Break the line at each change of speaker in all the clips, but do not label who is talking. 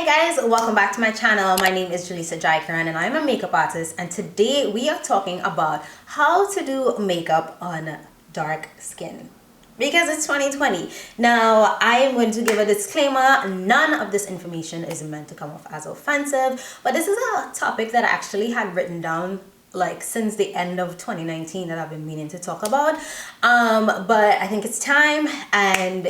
guys, welcome back to my channel. My name is Jaleesa Jaikaran and I'm a makeup artist, and today we are talking about how to do makeup on dark skin because it's 2020. Now I am going to give a disclaimer. None of this information is meant to come off as offensive, but this is a topic that I actually had written down like since the end of 2019 that I've been meaning to talk about, but I think it's time, and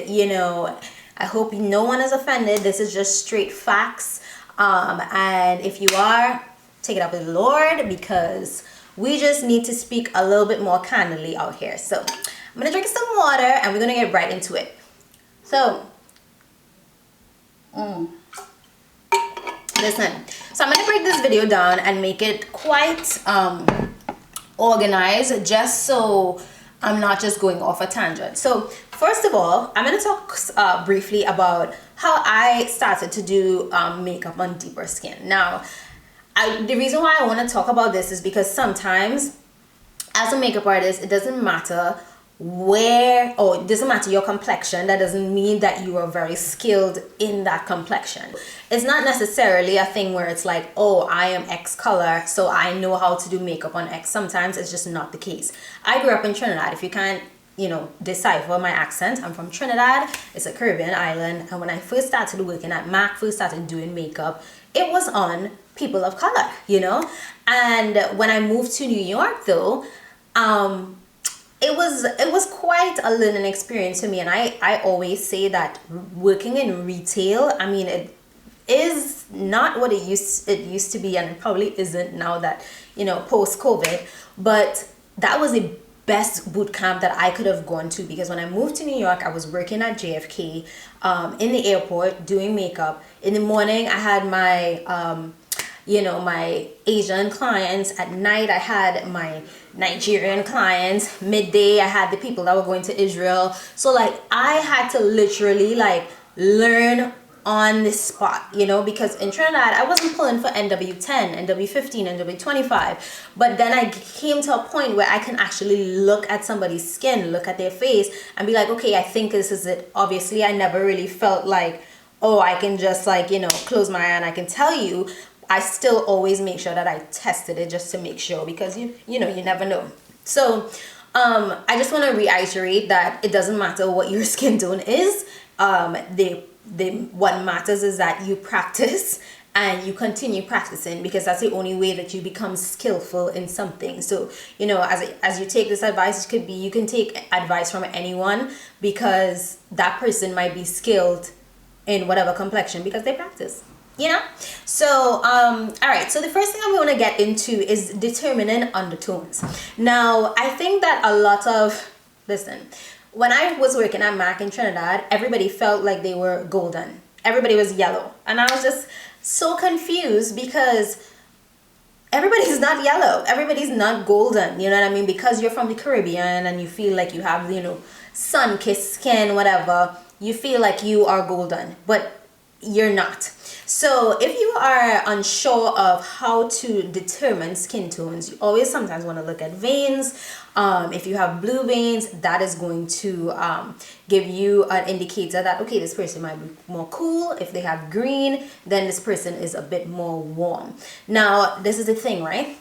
I hope no one is offended. This is just straight facts, and if you are, take it up with the Lord, because we just need to speak a little bit more candidly out here. So I'm gonna drink some water and we're gonna get right into it. So listen, so I'm gonna break this video down and make it quite organized, just so I'm not just going off a tangent. So first of all, I'm gonna talk briefly about how I started to do makeup on deeper skin. Now, the reason why I want to talk about this is because sometimes as a makeup artist, it doesn't matter where, or it doesn't matter your complexion. That doesn't mean that you are very skilled in that complexion. It's not necessarily a thing where it's like, oh, I am X color, so I know how to do makeup on X. Sometimes it's just not the case. I grew up in Trinidad. If you can't decipher my accent, I'm from Trinidad. It's a Caribbean island, and when I first started working at MAC, first started doing makeup, it was on people of color, and when I moved to New York though, it was quite a learning experience for me. And I always say that working in retail, I mean, it is not what it used to be, and it probably isn't now that post-COVID, but that was the best boot camp that I could have gone to, because when I moved to New York, I was working at JFK in the airport doing makeup. In the morning I had my my Asian clients. At night I had my Nigerian clients. Midday I had the people that were going to Israel. So like I had to literally like learn on the spot, because in Trinidad I wasn't pulling for NW10, NW15, NW25, but then I came to a point where I can actually look at somebody's skin, look at their face, and be like, okay, I think this is it. Obviously I never really felt like, oh, I can just like close my eye and I can tell you. I still always make sure that I tested it just to make sure, because you never know. So I just want to reiterate that it doesn't matter what your skin tone is. What matters is that you practice and you continue practicing, because that's the only way that you become skillful in something. So as you take this advice, you can take advice from anyone, because that person might be skilled in whatever complexion because they practice. So all right, so the first thing I'm going to get into is determining undertones. Now I think that a lot of, listen, when I was working at MAC in Trinidad, everybody felt like they were golden. Everybody was yellow. And I was just so confused, because everybody's not yellow. Everybody's not golden. You know what I mean? Because you're from the Caribbean and you feel like you have, sun-kissed skin, whatever, you feel like you are golden, but you're not. So if you are unsure of how to determine skin tones, you always sometimes want to look at veins. If you have blue veins, that is going to give you an indicator that, okay, this person might be more cool. If they have green, then this person is a bit more warm. Now, this is the thing, right?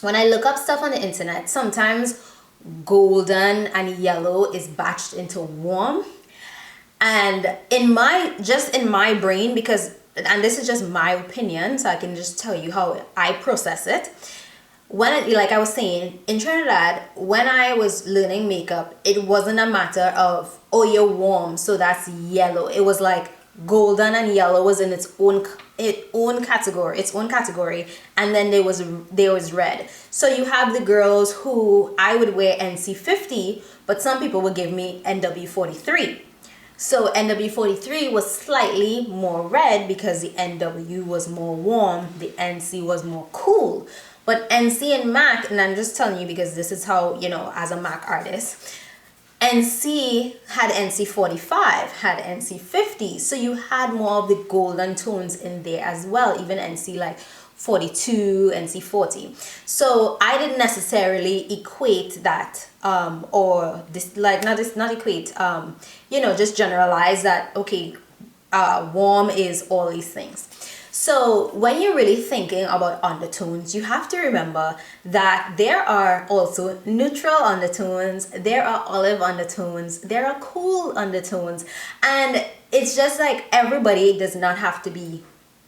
When I look up stuff on the internet, sometimes golden and yellow is batched into warm. And in my brain, because, and this is just my opinion, so I can just tell you how I process it. Like I was saying, in Trinidad, when I was learning makeup, it wasn't a matter of, oh, you're warm, so that's yellow. It was like golden and yellow was in its own category, and then there was red. So you have the girls who I would wear NC50, but some people would give me NW43. So NW43 was slightly more red because the NW was more warm, the NC was more cool. But NC and MAC, and I'm just telling you because this is how, as a MAC artist, NC had NC45, had NC50. So you had more of the golden tones in there as well, even NC like 42, NC40. So I didn't necessarily equate that or this, like not equate, just generalize that, okay, warm is all these things. So when you're really thinking about undertones, you have to remember that there are also neutral undertones, there are olive undertones, there are cool undertones, and it's just like everybody does not have to be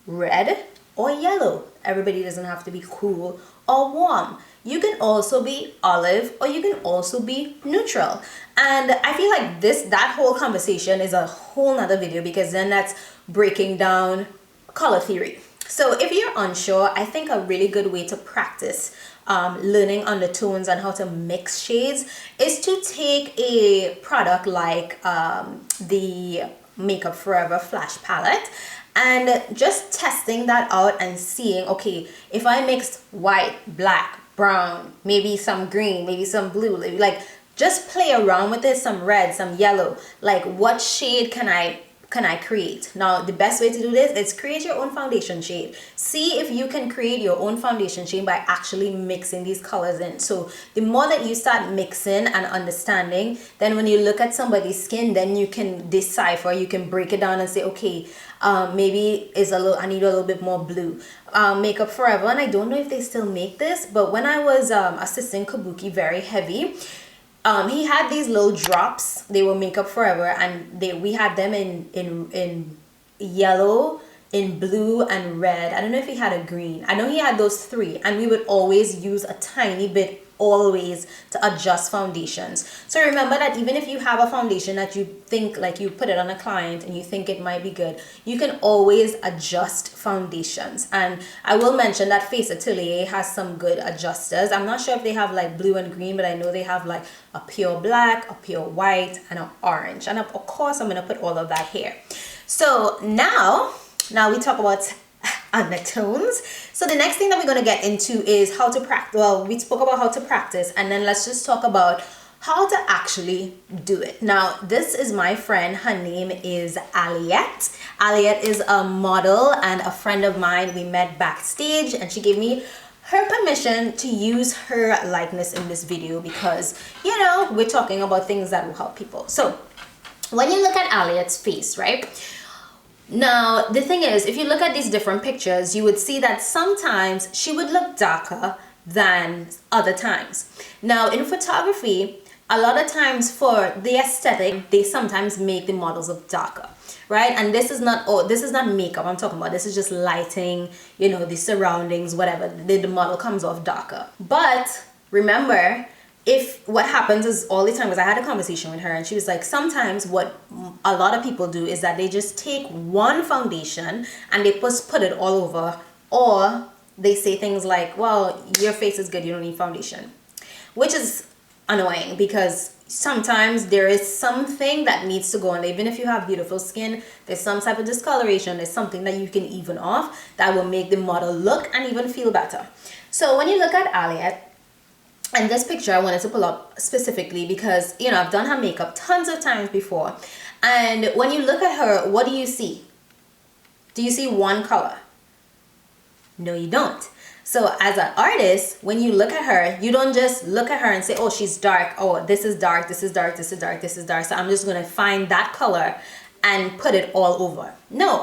red or yellow. Everybody doesn't have to be cool or warm. You can also be olive, or you can also be neutral. And I feel like that whole conversation is a whole nother video, because then that's breaking down color theory. So if you're unsure, I think a really good way to practice learning undertones and how to mix shades is to take a product like the Makeup Forever Flash Palette, and just testing that out and seeing, okay, if I mixed white, black, brown, maybe some green, maybe some blue, like just play around with it, some red, some yellow, like what shade can I create? Now the best way to do this is create your own foundation shade. See if you can create your own foundation shade by actually mixing these colors in. So the more that you start mixing and understanding, then when you look at somebody's skin, then you can decipher, you can break it down and say, okay, maybe I need a little bit more blue. Makeup Forever, and I don't know if they still make this, but when I was assisting Kabuki Very Heavy, he had these little drops. They were Makeup Forever, and we had them in yellow, in blue, and red. I don't know if he had a green. I know he had those three, and we would always use a tiny bit always to adjust foundations. So remember that even if you have a foundation that you think, like you put it on a client and you think it might be good, you can always adjust foundations. And I will mention that Face Atelier has some good adjusters. I'm not sure if they have like blue and green, but I know they have like a pure black, a pure white, and an orange. And of course I'm going to put all of that here. So now we talk about undertones. So the next thing that we're going to get into is how to practice. Well, we spoke about how to practice, and then let's just talk about how to actually do it. Now, this is my friend. Her name is Aliette. Aliette is a model and a friend of mine. We met backstage, and she gave me her permission to use her likeness in this video because, you know, we're talking about things that will help people. So when you look at Aliette's face, right? Now, the thing is, if you look at these different pictures, you would see that sometimes she would look darker than other times. Now, in photography, a lot of times for the aesthetic, they sometimes make the models look darker, right? And this is not makeup I'm talking about. This is just lighting, you know, the surroundings, whatever. The model comes off darker. But remember, what happens is all the time, because I had a conversation with her and she was like, sometimes what a lot of people do is that they just take one foundation and they put it all over, or they say things like, well, your face is good, you don't need foundation, which is annoying because sometimes there is something that needs to go on. Even if you have beautiful skin, there's some type of discoloration, there's something that you can even off that will make the model look and even feel better. So when you look at Aliette, and this picture I wanted to pull up specifically because, you know, I've done her makeup tons of times before. And when you look at her, what do you see? Do you see one color? No, you don't. So as an artist, when you look at her, you don't just look at her and say, oh, she's dark. Oh, this is dark, this is dark, this is dark, this is dark. So I'm just going to find that color and put it all over. No,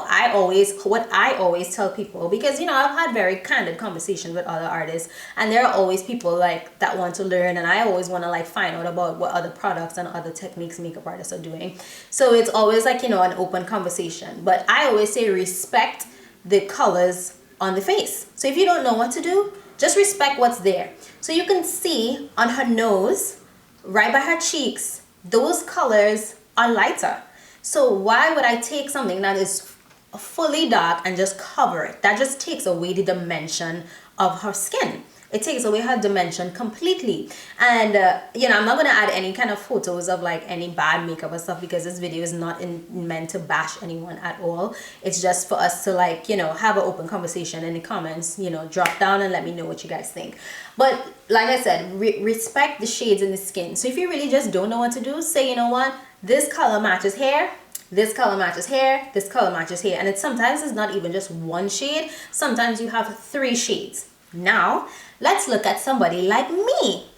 what I always tell people, because, you know, I've had very candid conversations with other artists, and there are always people like that want to learn, and I always want to like find out about what other products and other techniques makeup artists are doing. So it's always like, you know, an open conversation. But I always say respect the colors on the face. So if you don't know what to do, just respect what's there. So you can see on her nose, right by her cheeks, those colors are lighter. So why would I take something that is fully dark and just cover it? That just takes away the dimension of her skin. It takes away her dimension completely. And, you know, I'm not going to add any kind of photos of like any bad makeup or stuff because this video is not meant to bash anyone at all. It's just for us to like, you know, have an open conversation in the comments, you know, drop down and let me know what you guys think. But like I said, respect the shades in the skin. So if you really just don't know what to do, say, you know what? This color matches hair, this color matches hair, this color matches hair. And sometimes it's not even just one shade. Sometimes you have 3 shades. Now, let's look at somebody like me.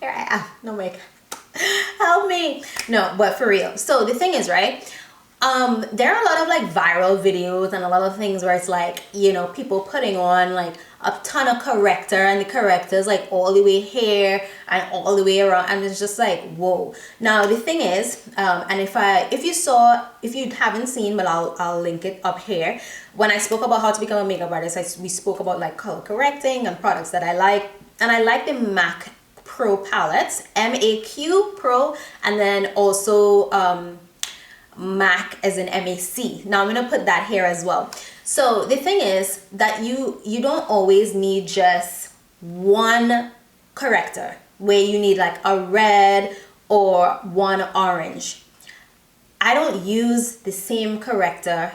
Here I am. No makeup. Help me. No, but for real. So the thing is, right? There are a lot of like viral videos and a lot of things where it's like, you know, people putting on like a ton of corrector, and the corrector is like all the way here and all the way around, and it's just like, whoa. Now the thing is, and if you haven't seen, but I'll link it up here. When I spoke about how to become a makeup artist, we spoke about like color correcting and products that I like, and I like the MAC Pro palettes, MAQ Pro, and then also MAC as in MAC. Now I'm gonna put that here as well. So the thing is that you don't always need just one corrector where you need like a red or one orange. I don't use the same corrector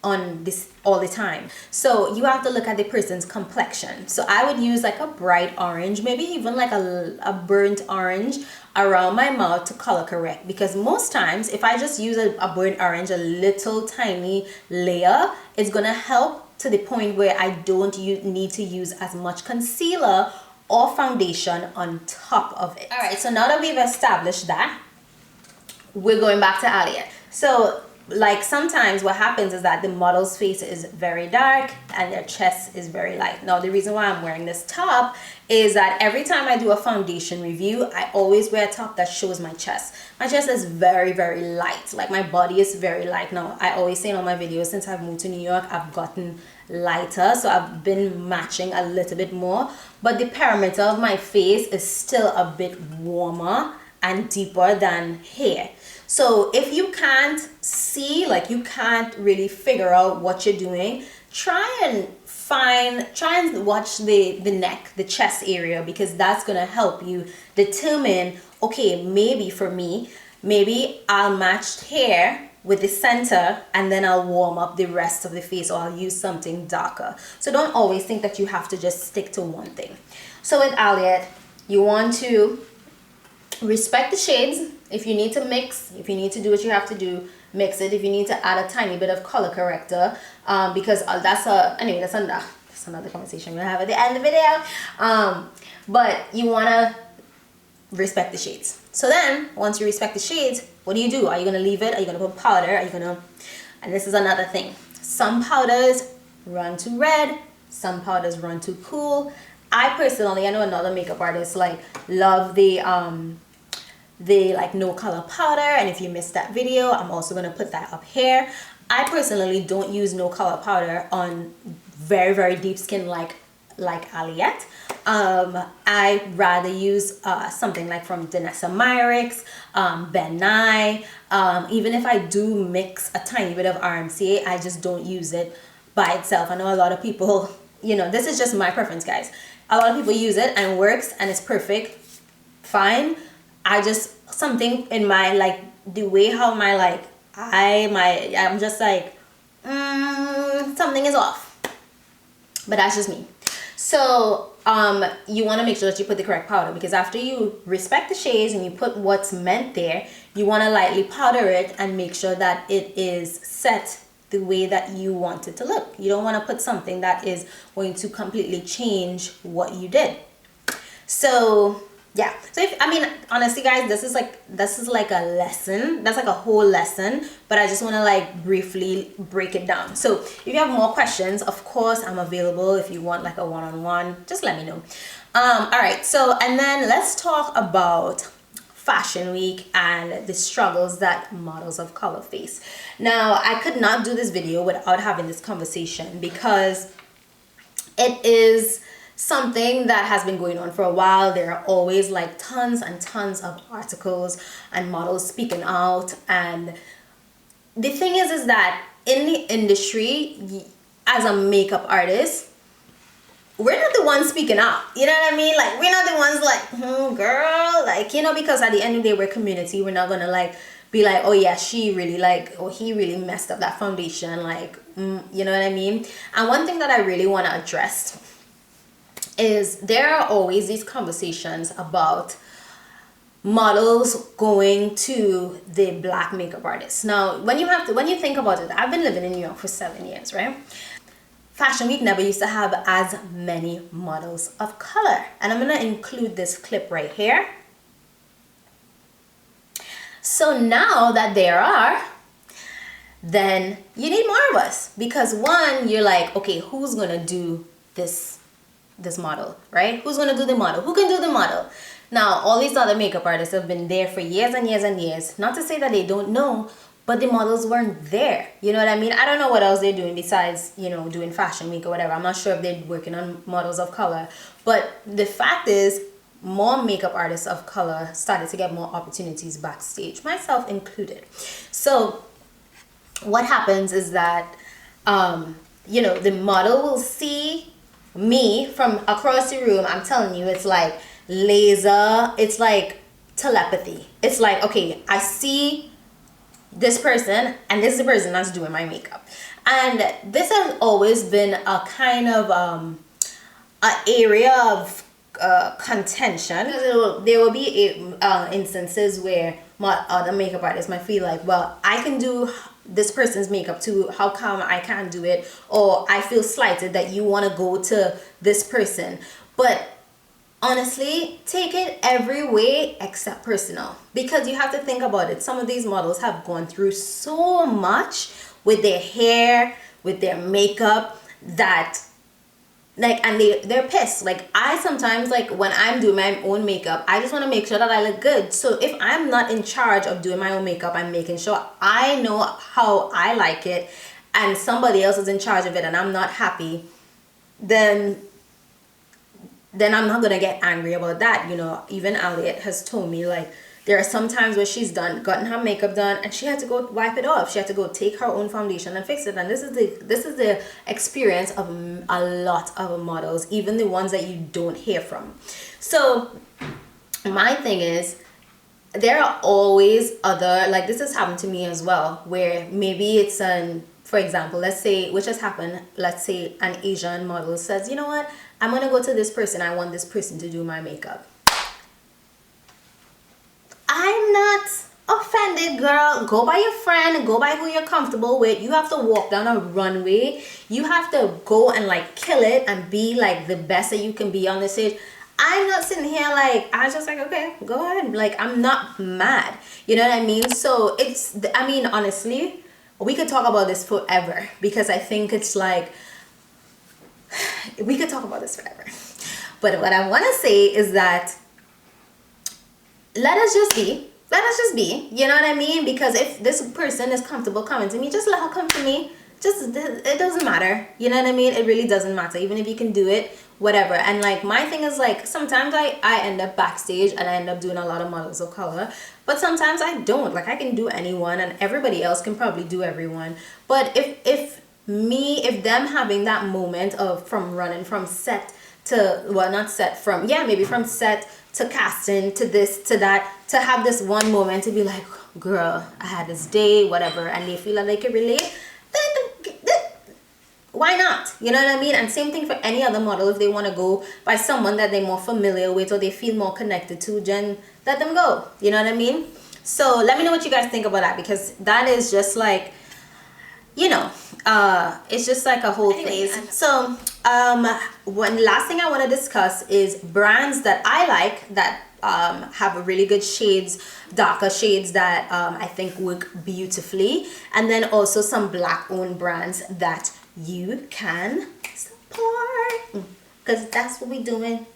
on this all the time, so you have to look at the person's complexion. So I would use like a bright orange, maybe even like a burnt orange around my mouth to color correct, because most times if I just use a burnt orange, a little tiny layer, it's gonna help to the point where I don't need to use as much concealer or foundation on top of it. All right, so now that we've established that, we're going back to Elliot. So like sometimes what happens is that the model's face is very dark and their chest is very light. Now the reason why I'm wearing this top is that every time I do a foundation review, I always wear a top that shows my chest. My chest is very, very light. Like my body is very light. Now I always say in all my videos, since I've moved to New York, I've gotten lighter, so I've been matching a little bit more, but the perimeter of my face is still a bit warmer and deeper than here. So if you can't see, like you can't really figure out what you're doing, try and watch the neck, the chest area, because that's gonna help you determine, okay, maybe for me, maybe I'll match here with the center and then I'll warm up the rest of the face, or I'll use something darker. So don't always think that you have to just stick to one thing. So with Elliot, you want to respect the shades. If you need to mix, if you need to do what you have to do, mix it. If you need to add a tiny bit of color corrector, because that's another conversation we'll have at the end of the video. But you want to respect the shades. So then once you respect the shades, what do? Are you going to leave it? Are you going to put powder? Are you going to, and this is another thing, some powders run too red, some powders run too cool. I personally, I know another makeup artist like love the like no color powder, and if you missed that video, I'm also going to put that up here. I personally don't use no color powder on very, very deep skin like Elliot. I rather use something like from Danessa Myricks, Ben Nye. Even if I do mix a tiny bit of RMCA, I just don't use it by itself. I know a lot of people, you know, this is just my preference, guys. A lot of people use it and it works and it's perfect, fine. I just, something in my, like, the way how my, like, I'm just like, something is off. But that's just me. So, you want to make sure that you put the correct powder, because after you respect the shades and you put what's meant there, you want to lightly powder it and make sure that it is set the way that you want it to look. You don't want to put something that is going to completely change what you did. So yeah, so if, I mean, honestly guys, this is like a lesson. That's like a whole lesson, but I just want to like briefly break it down. So if you have more questions, of course I'm available. If you want like a one-on-one, just let me know. All right, so and then let's talk about Fashion Week and the struggles that models of color face. Now, I could not do this video without having this conversation, because it is something that has been going on for a while. There are always like tons and tons of articles and models speaking out, and the thing is that in the industry, as a makeup artist, we're not the ones speaking out, you know what I mean? Like, we're not the ones like, girl, like, you know, because at the end of the day, we're community. We're not gonna like be like, oh yeah, she really like, or he really messed up that foundation, like, you know what I mean? And one thing that I really want to address is there are always these conversations about models going to the black makeup artists. Now, when you think about it, I've been living in New York for 7 years, right? Fashion Week never used to have as many models of color. And I'm going to include this clip right here. So now that there are, then you need more of us, because one, you're like, okay, who's gonna do this model, right? Who's gonna do the model? Who can do the model? Now, all these other makeup artists have been there for years and years and years. Not to say that they don't know, but the models weren't there. You know what I mean? I don't know what else they're doing besides, you know, doing fashion week or whatever. I'm not sure if they're working on models of color. But the fact is, more makeup artists of color started to get more opportunities backstage, myself included. So what happens is that, you know, the model will see me from across the room. I'm telling you, it's like laser, it's like telepathy. It's like, okay, I see this person and this is the person that's doing my makeup. And this has always been a kind of an area of contention, because there will be instances where my other makeup artists might feel like, well, I can do this person's makeup too, how come I can't do it? Or I feel slighted that you want to go to this person. But honestly, take it every way except personal, because you have to think about it. Some of these models have gone through so much with their hair, with their makeup, that like, and they're pissed. Like, I sometimes, like, when I'm doing my own makeup, I just want to make sure that I look good. So if I'm not in charge of doing my own makeup, I'm making sure I know how I like it, and somebody else is in charge of it and I'm not happy, then I'm not gonna get angry about that. You know, even Elliot has told me, like, there are some times where she's gotten her makeup done and she had to go wipe it off. She had to go take her own foundation and fix it. And this is the experience of a lot of models, even the ones that you don't hear from. So my thing is, there are always other, like, this has happened to me as well, where maybe it's for example, let's say, which has happened, let's say an Asian model says, you know what, I'm gonna go to this person, I want this person to do my makeup. I'm not offended, girl. Go by your friend, go by who you're comfortable with. You have to walk down a runway. You have to go and like kill it and be like the best that you can be on the stage. I'm not sitting here like, I was just like, okay, go ahead. Like, I'm not mad. You know what I mean? So it's, I mean, honestly, we could talk about this forever, because I think it's like, we could talk about this forever. But what I want to say is that, let us just be, you know what I mean? Because if this person is comfortable coming to me, just let her come to me. Just, it doesn't matter, you know what I mean? It really doesn't matter, even if you can do it, whatever. And like, my thing is like, sometimes I end up backstage and I end up doing a lot of models of color, but sometimes I don't. Like, I can do anyone and everybody else can probably do everyone. But if them having that moment of, from running from set to, well, not set, from, yeah, maybe from set to casting to this to that, to have this one moment to be like, girl, I had this day, whatever, and they feel like they can relate, then why not? You know what I mean? And same thing for any other model. If they want to go by someone that they're more familiar with or they feel more connected to, then let them go. You know what I mean? So let me know what you guys think about that, because that is just like, you know, it's just like a whole phase. So one last thing I want to discuss is brands that I like that have really good shades, darker shades that I think work beautifully, and then also some black owned brands that you can support, because that's what we're doing.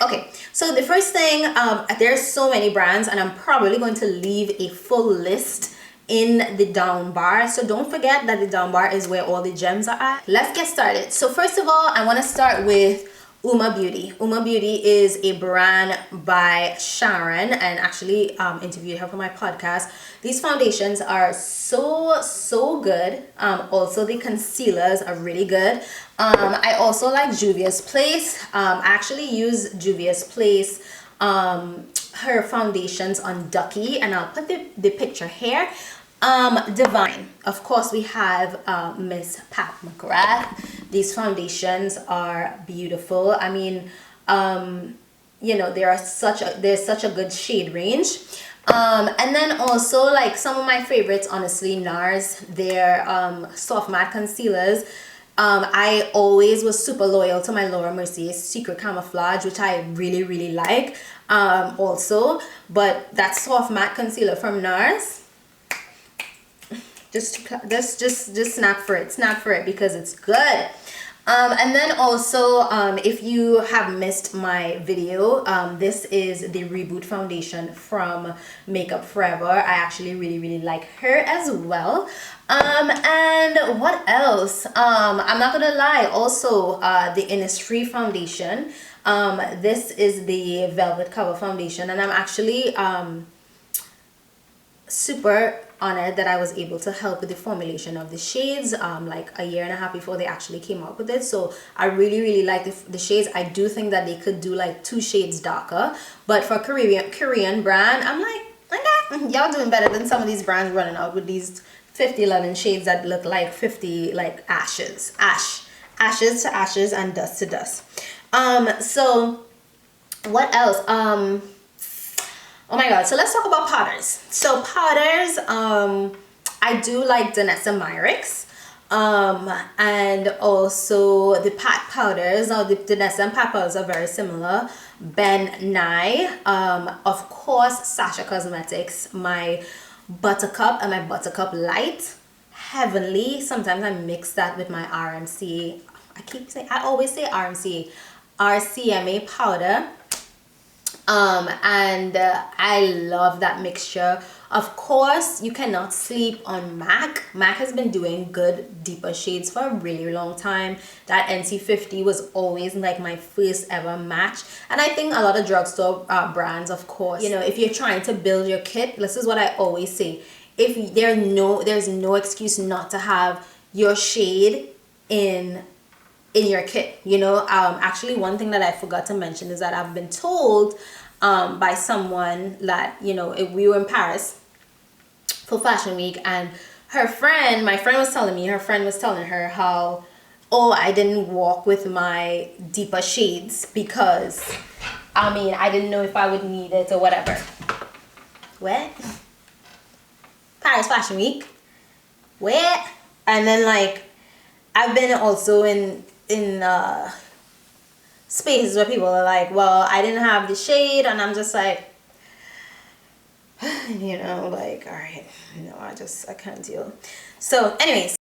Okay, so the first thing, there's so many brands, and I'm probably going to leave a full list in the down bar, so don't forget that the down bar is where all the gems are at. Let's get started. So first of all, I want to start with UOMA Beauty. UOMA Beauty is a brand by Sharon, and actually interviewed her for my podcast. These foundations are so good. Also the concealers are really good. I also like JUVIA'S Place. I actually use JUVIA'S Place her foundations on Ducky, and I'll put the picture here. Divine, of course, we have Miss Pat McGrath. These foundations are beautiful. I mean, you know, there's such a good shade range. And then also, like, some of my favorites, honestly, NARS, their soft matte concealers. I always was super loyal to my Laura Mercier Secret Camouflage, which I really like also. But that soft matte concealer from NARS, Just snap for it because it's good. And then also, if you have missed my video, this is the Reboot foundation from Makeup Forever. I actually really like her as well. And what else? I'm not gonna lie, also the Innisfree foundation. This is the Velvet Cover foundation, and I'm actually super honored that I was able to help with the formulation of the shades like a year and a half before they actually came out with it. So I really like the shades. I do think that they could do like 2 shades darker, but for Korean brand, I'm like, okay, y'all doing better than some of these brands running out with these 50-11 shades that look like 50 like ashes to ashes and dust to dust. So what else? Oh my god, so let's talk about powders. So powders, I do like Danessa Myricks, and also the pat powders. Now the Danessa and pat powders are very similar. Ben Nye, of course Sasha Cosmetics, my Buttercup and my Buttercup Light, heavenly. Sometimes I mix that with my RMC. I always say RMC, RCMA powder. And I love that mixture. Of course, you cannot sleep on MAC. MAC has been doing good deeper shades for a really long time. That NC50 was always like my first ever match, and I think a lot of drugstore brands, of course, you know, if you're trying to build your kit, this is what I always say: if there's no excuse not to have your shade in your kit, you know. Actually, one thing that I forgot to mention is that I've been told by someone that, you know, if we were in Paris for Fashion Week, and my friend was telling her how, oh, I didn't walk with my deeper shades because, I mean, I didn't know if I would need it or whatever. What? Paris Fashion Week? Where? And then, like, I've been also in spaces where people are like, well, I didn't have the shade, and I'm just like, you know, like, all right, you know, I can't deal. So anyways,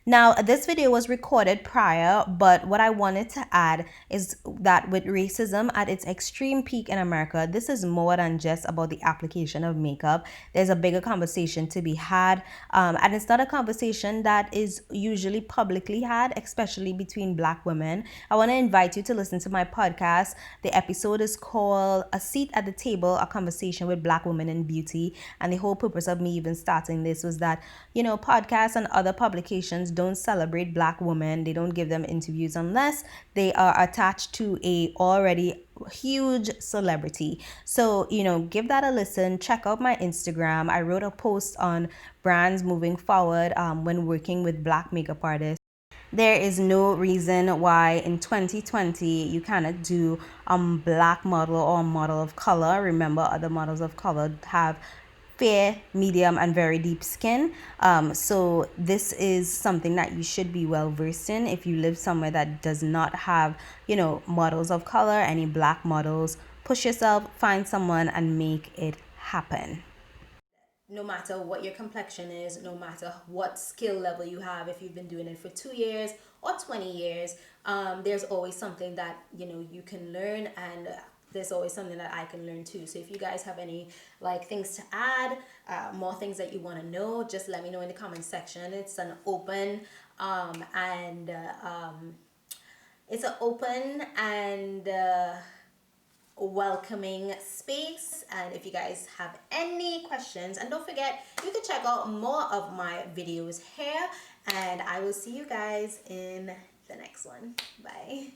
now, this video was recorded prior, but what I wanted to add is that with racism at its extreme peak in America, this is more than just about the application of makeup. There's a bigger conversation to be had, and it's not a conversation that is usually publicly had, especially between Black women. I want to invite you to listen to my podcast. The episode is called A Seat at the Table, a conversation with Black women in beauty. And the whole purpose of me even starting this was that, you know, podcasts and other publications don't celebrate Black women. They don't give them interviews unless they are attached to a already huge celebrity. So, you know, give that a listen. Check out my Instagram. I wrote a post on brands moving forward when working with Black makeup artists. There is no reason why in 2020 you cannot do a Black model or a model of color. Remember, other models of color have fair, medium, and very deep skin. So this is something that you should be well versed in. If you live somewhere that does not have, you know, models of color, any Black models, push yourself, find someone, and make it happen. No matter what your complexion is, no matter what skill level you have, if you've been doing it for 2 years or 20 years, there's always something that, you know, you can learn, and there's always something that I can learn too. So if you guys have any like things to add, more things that you want to know, just let me know in the comment section. It's an open welcoming space. And if you guys have any questions, and don't forget, you can check out more of my videos here, and I will see you guys in the next one. Bye.